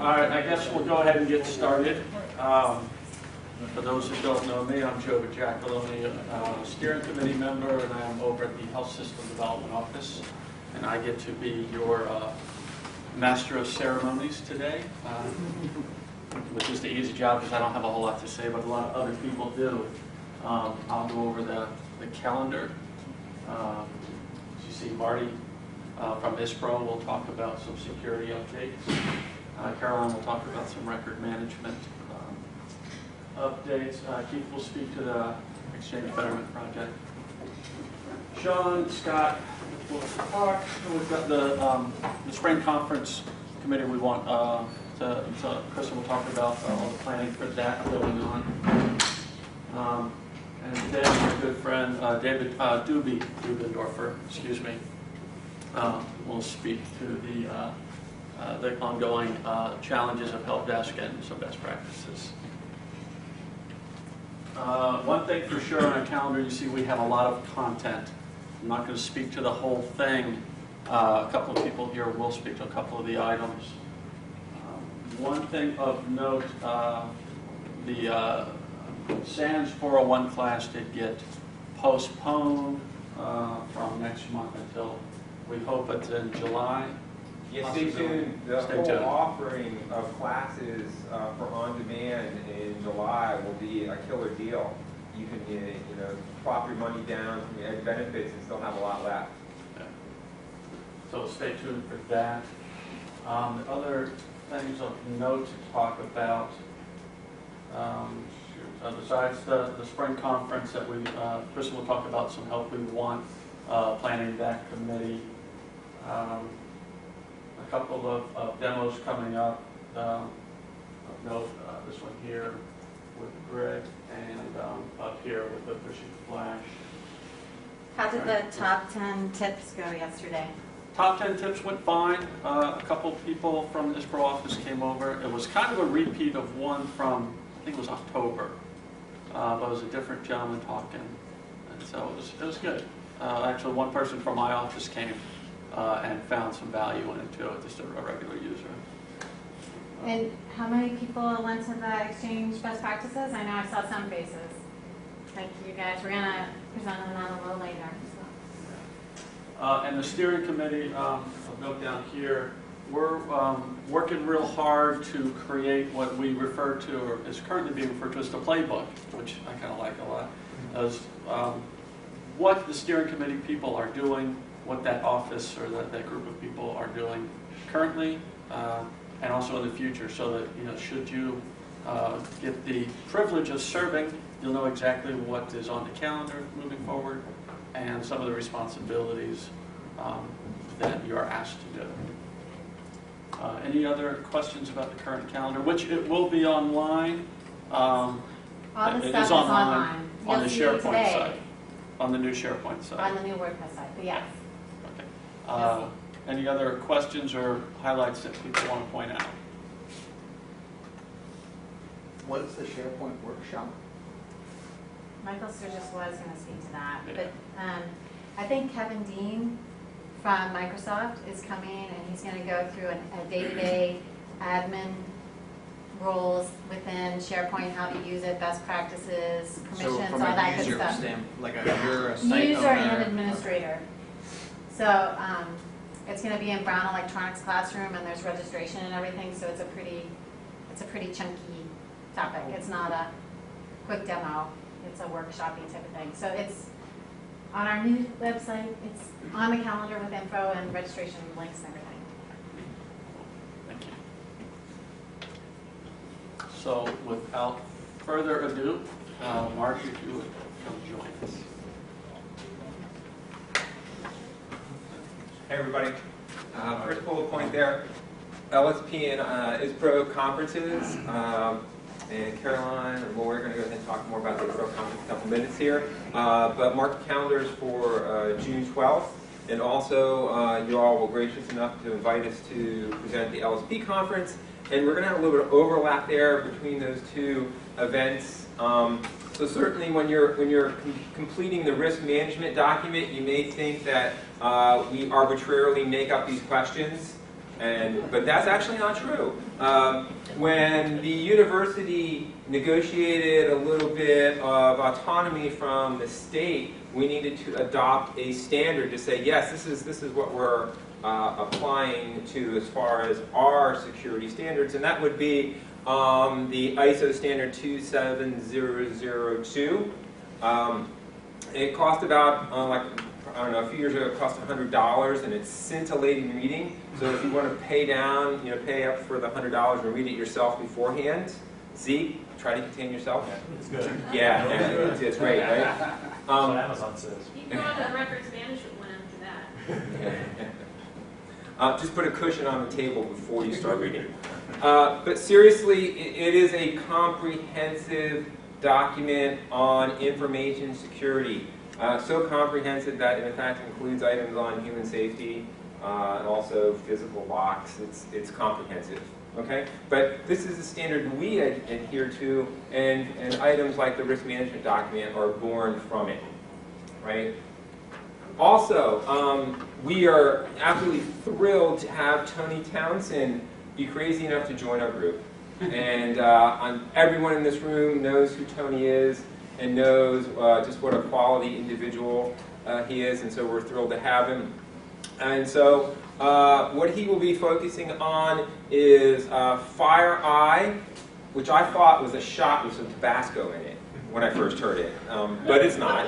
All right, I guess we'll go ahead and get started. For those who don't know me, I'm Joe Giacalone, steering committee member, and I am over at the Health System Development Office. And I get to be your master of ceremonies today, which is the easy job because I don't have a whole lot to say, but a lot of other people do. I'll go over the calendar. As you see, Marty from ISPRO will talk about some security updates. Caroline will talk about some record management updates. Keith will speak to the Exchange Betterment Project. Sean, Scott will talk. We've got the spring conference committee we want Kristen will talk about all the planning for that going on. And then my good friend David Dubendorfer, excuse me, will speak to the ongoing challenges of help desk and some best practices. One thing for sure on our calendar, you see we have a lot of content. I'm not going to speak to the whole thing. A couple of people here will speak to a couple of the items. One thing of note, the SANS 401 class did get postponed from next month until we hope it's in July. Yeah, stay tuned. The whole offering of classes for on-demand in July will be a killer deal. You can plop your money down from your ed benefits and still have a lot left. Okay. So stay tuned for that. The other things of note to talk about, besides the spring conference that Kristen will talk about some help we want planning that committee. A couple of demos coming up. Of note, this one here with Greg, and up here with the fishing flash. How did the top 10 tips go yesterday? Top 10 tips went fine. A couple people from the ISPRO office came over. It was kind of a repeat of one from, I think it was October. But it was a different gentleman talking. And so it was good. Actually, one person from my office came and found some value in it too, just a regular user. And how many people went to the exchange best practices? I know I saw some faces. Thank you guys. We're going to present them on a little later. So. And the steering committee, I'll note down here, we're working real hard to create what we refer to, or is currently being referred to as the playbook, which I kind of like a lot, as what the steering committee people are doing, what that office or that group of people are doing currently, and also in the future, so that should you get the privilege of serving, you'll know exactly what is on the calendar moving forward and some of the responsibilities that you are asked to do. Any other questions about the current calendar, which it will be online? All the stuff is online. On the SharePoint site. On the new SharePoint site. On the new WordPress site, but yes. Okay. Any other questions or highlights that people want to point out? What is the SharePoint workshop? Michael Sturgis was going to speak to that. Yeah. But I think Kevin Dean from Microsoft is coming, and he's going to go through a day-to-day admin roles within SharePoint, how to use it, best practices, permissions, all that good stuff. You're a site User owner. and administrator. So it's going to be in Brown Electronics Classroom, and there's registration and everything. So it's a pretty chunky topic. It's not a quick demo. It's a workshopping type of thing. So it's on our new website. It's on the calendar with info and registration links and everything. Thank you. So without further ado, Mark, if you would come join us. Hey everybody. First bullet point there, LSP and ISPRO conferences. And Caroline and Laura are going to go ahead and talk more about the ISPRO conference in a couple minutes here. But mark your calendars for June 12th. And also, you all were gracious enough to invite us to present at the LSP conference. And we're going to have a little bit of overlap there between those two events. So certainly when you're completing the risk management document, you may think that we arbitrarily make up these questions But that's actually not true. When the university negotiated a little bit of autonomy from the state, we needed to adopt a standard to say, yes, this is what we're applying to as far as our security standards, and that would be the ISO standard 27002. It cost about, I don't know, a few years ago it cost $100, and it's scintillating reading. So if you want to pay down, pay up for the $100 and read it yourself beforehand, Zeke, try to contain yourself. It's good. Yeah, it's great, right? That's what Amazon says. You can go on to the records management one after that. Just put a cushion on the table before you start reading. But seriously, it is a comprehensive document on information security. So comprehensive that it in fact includes items on human safety and also physical locks. It's comprehensive. Okay? But this is a standard we adhere to, and items like the risk management document are born from it. Right? Also, we are absolutely thrilled to have Tony Townsend be crazy enough to join our group. And everyone in this room knows who Tony is and knows just what a quality individual he is, and so we're thrilled to have him. And so what he will be focusing on is FireEye, which I thought was a shot with some Tabasco in it when I first heard it, but it's not.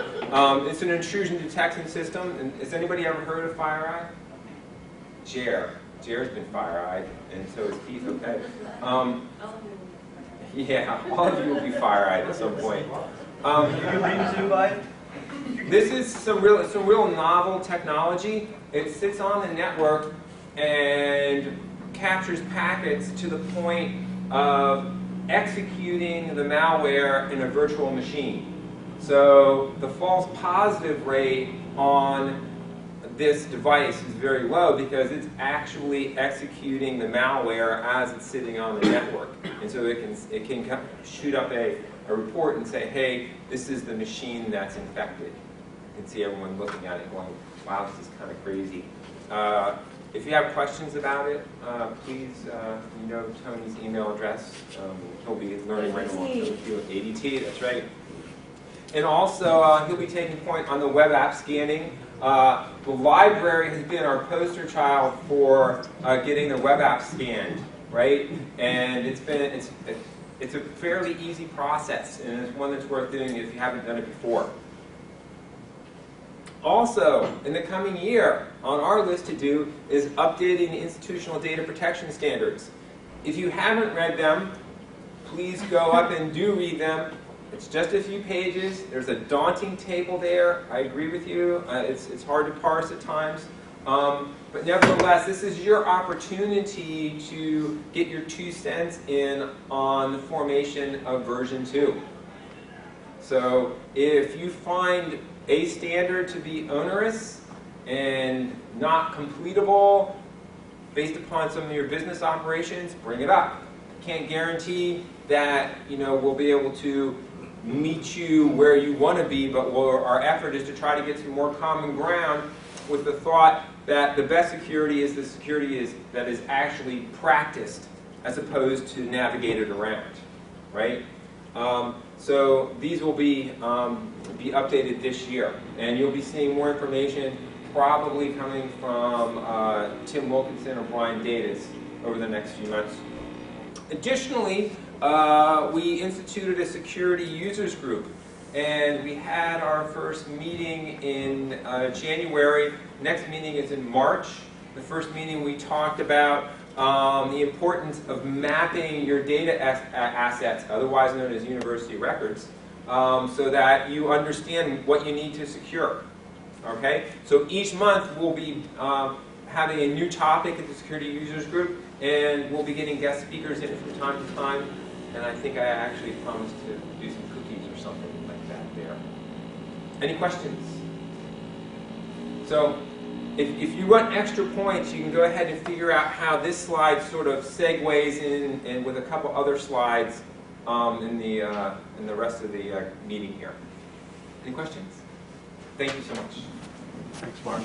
It's an intrusion detection system. And has anybody ever heard of FireEye? Jer's been FireEyed, and so is Keith. Okay. Yeah, all of you will be FireEyed at some point. This is some real novel technology. It sits on the network and captures packets to the point of executing the malware in a virtual machine. So the false positive rate on this device is very low because it's actually executing the malware as it's sitting on the network. And so it can shoot up a report and say, hey, this is the machine that's infected. You can see everyone looking at it going, wow, this is kind of crazy. If you have questions about it, please, you know Tony's email address. He'll be learning right along with you at ADT, that's right. And also, he'll be taking point on the web app scanning. The library has been our poster child for getting the web app scanned, right? And it's a fairly easy process, and it's one that's worth doing if you haven't done it before. Also, in the coming year, on our list to do is updating the institutional data protection standards. If you haven't read them, please go up and do read them. It's just a few pages. There's a daunting table there. I agree with you. It's hard to parse at times. But nevertheless, this is your opportunity to get your 2 cents in on the formation of version 2. So if you find a standard to be onerous and not completable based upon some of your business operations, bring it up. Can't guarantee that we'll be able to meet you where you want to be, but our effort is to try to get to more common ground with the thought that the best security is the security that is actually practiced as opposed to navigated around, right? So these will be updated this year, and you'll be seeing more information probably coming from Tim Wilkinson or Brian Davis over the next few months. Additionally, we instituted a security users group, and we had our first meeting in January. Next meeting is in March. The first meeting we talked about the importance of mapping your data assets, otherwise known as university records, so that you understand what you need to secure. Okay? So each month we'll be having a new topic at the security users group, and we'll be getting guest speakers in from time to time. And I think I actually promised to do some cookies or something like that there. Any questions? So if you want extra points, you can go ahead and figure out how this slide sort of segues in and with a couple other slides in the rest of the meeting here. Any questions? Thank you so much. Thanks, Mark.